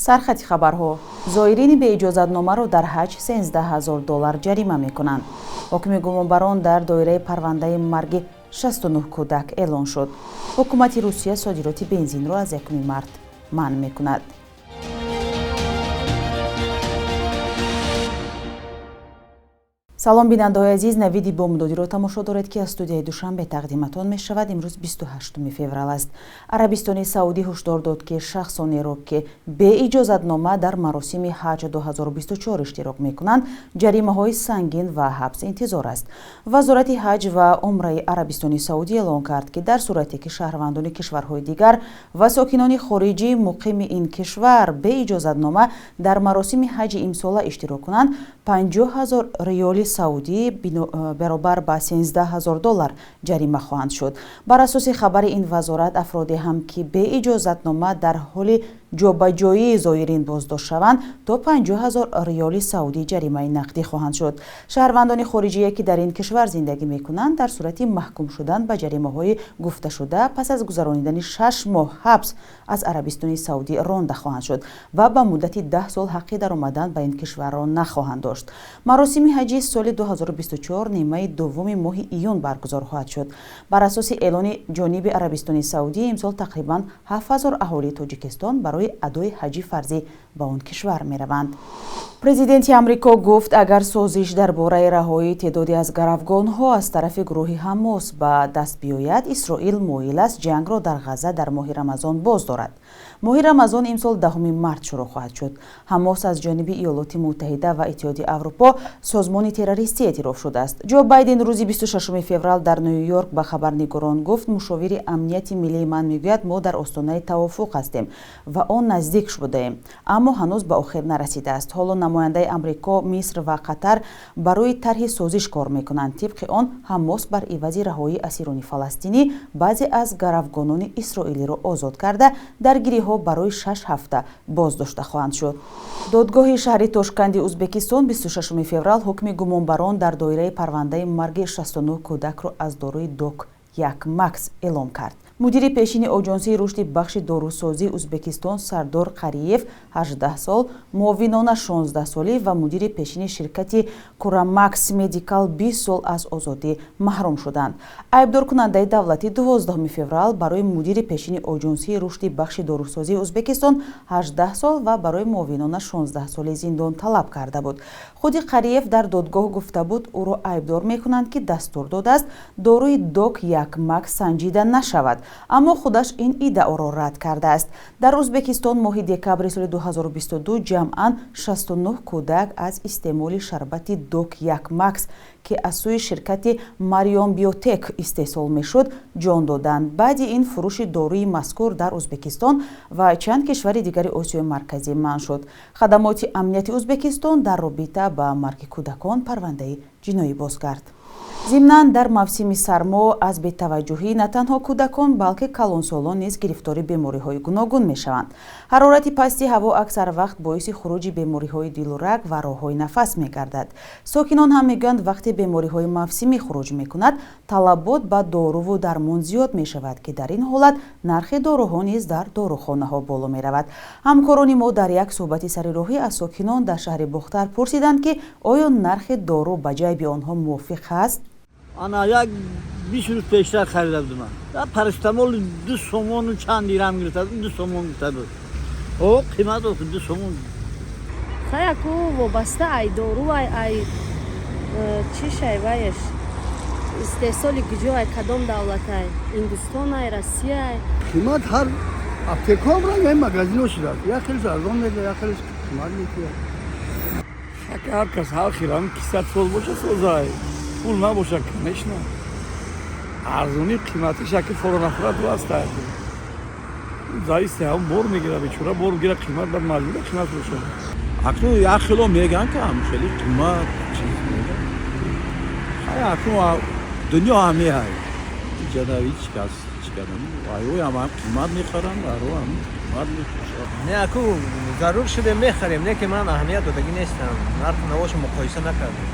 сархати хабарҳо. зоирини беиҷозатномаро дар ҳаҷ $13000 ҷарима мекунанд. ҳокими гумонбарон дар доираи парвандаи марги 69 кӯдак эълон шуд. ҳукумати русия содироти бензинро аз 1 март манъ мекунад. салом бинандаҳои азиз, навиди бомдодиро тамошо доред ки аз студияи душанбе тақдиматон мешавад. имрӯз 28 феврал аст. арабистони саудӣ ҳушдор дод ки шахсонеро ки беиҷозатнома дар маросими ҳаҷ 2024 иштирок мекунанд ҷаримаҳои сангин ва ҳабс интизор аст. вазорати ҳаҷ ва умраи арабистони саудӣ эълон кард ки дар сурате ки шаҳрвандони кишварҳои дигар ва сокинони хориҷӣ муқими ин кишвар беиҷозатнома дар маросими ҳаҷи имсола иштирок кунанд, 50000 риёли саудӣ баробар ба $13000 ҷарима хоҳанд шуд. бар асоси хабари ин вазорат, афроде ҳам ки беиҷозатнома дар ҳоли ҷобаҷоии зоирин боздошт шаванд, то 50000 риёли саудӣ ҷаримаи нақдӣ хоҳанд шуд. шаҳрвандони хориҷие ки дар ин кишвар зиндагӣ мекунанд, дар сурати маҳкум шудан ба ҷаримаҳои гуфташуда пас аз гузаронидани 6 моҳ ҳабс аз арабистони саудӣ ронда хоҳанд шуд ва ба муддати 10 сол ҳаққи даромадан ба ин кишварро нахоҳанд дошт. маросими ҳаҷи соли 2024 нимаи дуввуми моҳи июн баргузор хоҳад шуд. бар асоси эълони ҷониби арабистони саудӣ, имсол тақрибан 7000 аҳолии тоҷикистон барои адои ҳаҷи фарзӣ ба он кишвар мераванд. президенти амрико гуфт, агар созиш дар бораи раҳоии теъдоди аз гаравгонҳо аз тарафи гурӯҳи ҳамос ба даст биёяд, исроил моил аст ҷангро дар ғаза дар моҳи рамазон боз дорад. моҳи рамазон имсол 10 март шурӯъ хоҳад шуд. ҳамос аз ҷониби иёлоти муттаҳида ва иттиҳоди аврупо созмони террористӣ эътироф шудааст. ҷо байден рӯзи 26 феврал дар ню йорк ба хабарнигорон гуфт, мушовири амнияти миллии ман мегӯяд, мо дар остонаи тавофуқ ҳастем ва он наздик будаем, аммо ҳанӯз ба охир нарасидааст. ҳоло намояндаи амрико, миср ва қатар барои тарҳи созиш кор мекунанд. тибқи он, ҳамос бар ивази раҳоии асирони фаластинӣ баъзе аз гаравгонони исроилиро озод карда, даргириҳо барои 6 ҳафта боздошта хоҳанд шуд. додгоҳи шаҳри Тошканди Узбекистон 26 феврал ҳукми гумонбарон дар доираи парвандаи марги 69 кӯдакро аз дорои док-1 Макс эълон кард. мудири пешини оҷонсии рушди бахши дорусозии Узбекистон Сардор Қариев 18 сол, муовинона 16 солӣ ва мудири пешини ширкати Курамакс Медикал 20 сол аз озодӣ маҳрум шуданд. айбдоркунандаи давлатӣ 12 феврал барои мудири пешини оҷонсии рушди бахши дорусозии Узбекистон 18 сол ва барои муовинона 16 солӣ зиндон талаб карда буд. худи Қариев дар додгоҳ гуфта буд, ӯро айбдор мекунанд ки дастур додааст дорои док-1 Макс санҷида нашавад, аммо худаш ин иддаоро рад кардааст. дар Узбекистон моҳи декабри соли 2022 ҷамъан 69 кӯдак аз истеъмоли шарбати док-1 Макс ки аз сӯи ширкати Марион Биотек истеҳсол мешуд, ҷон доданд. баъди ин фурӯши дорӯи мазкур дар Узбекистон ва чанд кишвари дигари Осиёи марказӣ манъ шуд. хадамоти амнияти Узбекистон дар робита ба марги кӯдакон парвандаи ҷиноӣ боз кард. зимнан дар мавсими сармо аз бетаваҷҷуҳӣ на танҳо кӯдакон, балки калонсолон низ гирифтори бемориҳои гуногун мешаванд. ҳарорати пасти ҳаво аксар вақт боиси хуруҷи бемориҳои дилу раг ва роҳҳои нафас мегардад. сокинон ҳам мегӯянд, вақте бемориҳои мавсимӣ хуруҷ мекунад, талабот ба доруву дармон зиёд мешавад, ки дар ин ҳолат нархи дорӯҳо низ дар дорухонаҳо боло меравад. ҳамкорони мо дар як суҳбати сарироҳӣ аз сокинон дар шаҳри Бухтар пурсиданд, ки оё нархи дору ба ҷайби онҳо мувофиқ ҳаст. Ana یک 20 روز پیشتر خریده من. در پرستامول 2 سومون و چند دیرم گرفته 2 سومون گرفته. او قیمت او 2 سومون. خیلی کو وابسته ای دارو ای چی شای وایش استحصالی گجو ای کدام دولت ای هندوستان ای روسیه ای قیمت هر اپتکام را یه مغازه شده. یا خیلی ارزان میده یا خیلی قیمت میگیره. فکر هر کس هر خیرم کیسه سال باشه سوزای. پول نباشه کنشنا ارزونی قیمتی شکل فورا نفرت رو هست زایسته هم بور میگیره بیچاره بور میگیره قیمت بعد مجبوره قیمت رو شد اکنون یک خیلی میگن که هم خیلی قیمت چیز میگن خیلی اکنون دنیا همه های جدا هیچ کس چیکارم وایوی هم قیمت میخورن و رو هم قیمت میخورن نه اکنون ضرور شده میخریم نه که من اهمیت دادگی نیستم نرخ نواش مقایسه نکردم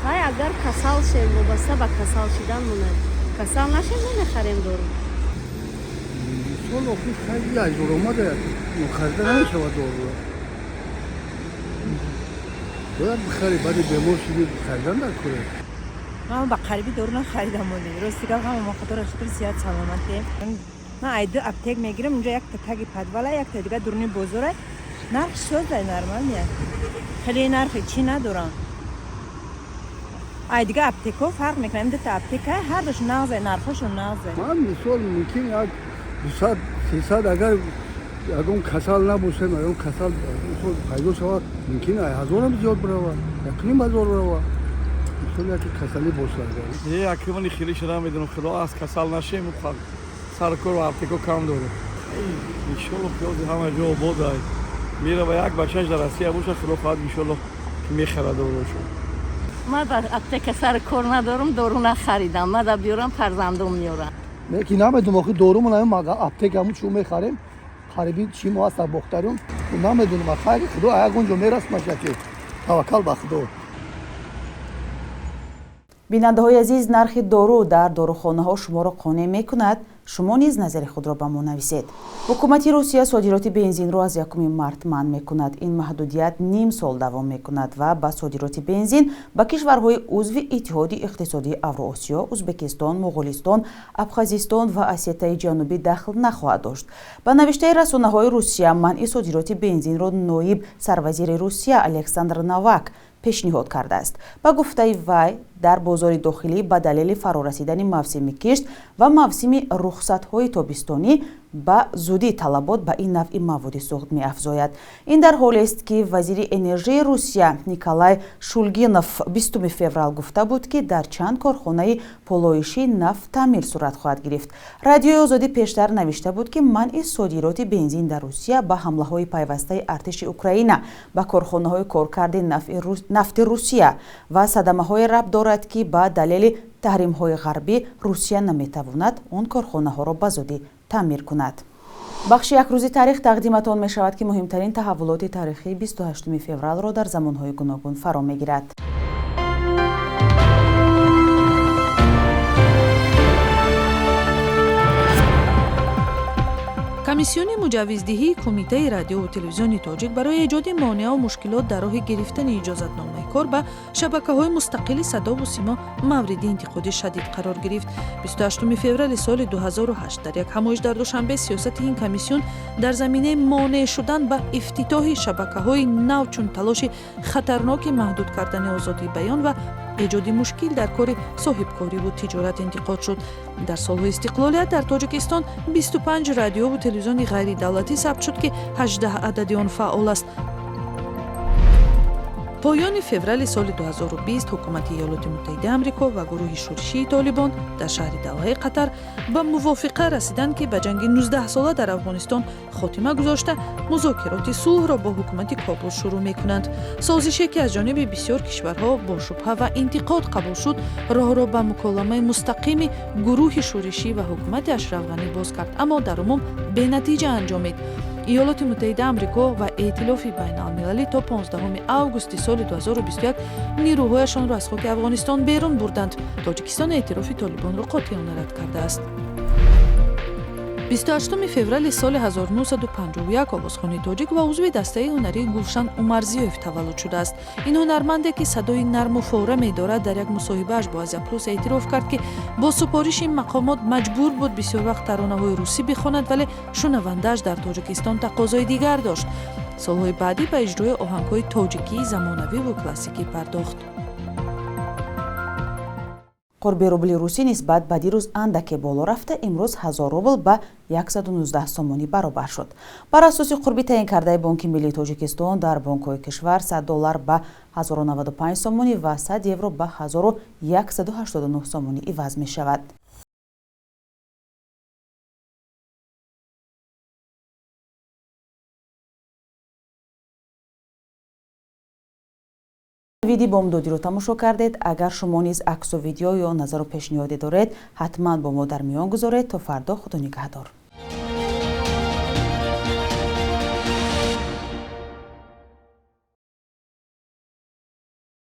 های اگر کسال شیم وابسته به کسال شدن موند کسال نشیم نمیخریم دارو سال اخیر خیلی از اومده خریده نمیشود دارو. باید بخری بعد بیمار شدی خریدن نکنه. من با قریبی دارو نخریدم ولی راستی که هم ما خاطر اشتر صحت سلامتی. من ایده اپتیک میگیرم اونجا یک تاگی پدواله یک تا دیگه دورنی بزرگه. نرخ شده نرمالیه. خیلی نرخی چی ندارن. ایده اپتیکو فرق میکنه. دو تا اپتیک هر دوش نازه نرخشون نازه. من مثال ممکن یک 200 300 اگر اون کسال نباشه اون کسال پیدا شود ممکن است 1000 هم زیاد بروه 1500 بروه مثال یک کسالی باشه یه اکیمانی خیلی شده میدونم خدا از کسال نشه میخواد سرکور و اپتیکو کم داره ان شاء الله پیاز همه جا بود میره و یک بچه‌اش در روسیه باشه خدا خواهد ان شاء الله که میخره داروشو من در اپتیک سر کار ندارم دارو نخریدم من در بیارم فرزندم میارم که نمیدونم آخه دارومون هم اپتیک همون چون میخریم خریبی چی ما هست بخترون نمیدونم خیلی خدا اگه میرسه مشه که توکل به خدا. بیننده‌های عزیز نرخ دارو در داروخانه‌ها شما را قانع می‌کند شما نیز نظر خود را به ما نویسید. حکومت روسیه صادرات بنزین را از 1 مارت منع می‌کند. این محدودیت نیم سال دوام می‌کند و با صادرات بنزین به کشورهای عضو اتحاد اقتصادی اوراسیا، ازبکستان، مغولستان، ابخازستان و اسیای جنوبی دخل نخواهد داشت. با نوشته رسانه‌های روسیه منع صادرات بنزین را نایب سروزیر روسیه الکساندر نوواک پیشنهاد کرده است. با گفته وی در بازار داخلی به دلیل فرارسیدن موسم کشت و موسم رخصت‌های تابستانی با زودی طلبات به این نوع مواد سوخت می‌افزاید. این در حالی است که وزیر انرژی روسیه نیکولای شولگینوف 20 فوریه گفته بود که در چند کارخانه پالایشی نفت تعمیر صورت خواهد گرفت. رادیوی آزادی پیشتر نوشته بود که منع صادرات بنزین در روسیه با حمله‌های پیوسته ارتش اوکراین به کارخانه‌های کارکرد نفت روسیه و صدمه‌های ربط دارد که با دلیل تحریم‌های غربی روسیه نمی‌تواند آن کارخانه‌ها را به زودی تعمیر کند. بخش یک روزی تاریخ تقدیمتان می شود که مهمترین تحولات تاریخی 28 فوریه را در زمانهای گوناگون فرا می گیرد. کمیسیون مجوزدهی کمیته رادیو و تلویزیون تاجیک برای ایجاد مانع و مشکلات در راه گرفتن اجازتنامه کار به شبکه‌های مستقل صدا و سیما مورد انتقاد شدید قرار گرفت. 28 فوریه سال 2008 در یک همایش در دوشنبه سیاست این کمیسیون در زمینه مانع شدن به افتتاح شبکه‌های نو چون تلاش خطرناک محدود کردن آزادی بیان و ایجاد مشکل در کار صاحبکاری و تجارت انتقاد شد. در سال‌های استقلالیت در تاجیکستان 25 رادیو و تلویزیون غیر دولتی ثبت شد که 18 عدد آن فعال است. پایان فوریه سال 2020 حکومت ایالات متحده آمریکا و گروه شورشی طالبان در شهر دوحه قطر به موافقه رسیدند که به جنگ 19 ساله در افغانستان خاتمه گذاشته مذاکرات صلح را با حکومت کابل شروع می‌کنند. سازشی که از جانب بسیار کشورها با شبهه و انتقاد قبول شد راه را به مکالمه مستقیم گروه شورشی و حکومت اشرف غنی باز کرد اما در عموم به نتیجه انجامید. ایالات متحده آمریکا و ائتلاف بین‌المللی تا 15 آگوست سال 2021 نیروهایشان را از خاک افغانستان بیرون بردند. تاجیکستان اعتراف طالبان را قاطعانه رد کرده است. 28 فوریه سال 1951 آوازخوان تاجیک و عضو دسته هنری گلشن عمرزیوف تولد شده است. این هنرمند که صدای نرم و فوره می‌دارد در یک مصاحبه‌اش با ازیا پلوس اعتراف کرد که با سپارش این مقامات مجبور بود بسیار وقت ترانه‌های روسی بخواند ولی شنونده‌اش در تاجیکستان تقاضای دیگر داشت. سال‌های بعدی به اجرای آهنگ‌های تاجیکی زمانوی و کلاسیکی پرداخت. قرب روبل روسی نسبت به دیروز اندک بالا رفته امروز 1000 روبل به 119 سومانی برابر شد. بر اساس قربی تعیین کرده بانک ملی تاجیکستان در بانک‌های کشور $100 به 1095 سومانی و 100 یورو به 1189 سومانی عوض می شود. ویدیو بامدادی رو تماشا کردید. اگر شما نیز عکس و ویدیو یا نظر و پیشنهادی دارید حتما با ما در میان گذارید. تا فردا خدا نگهدار.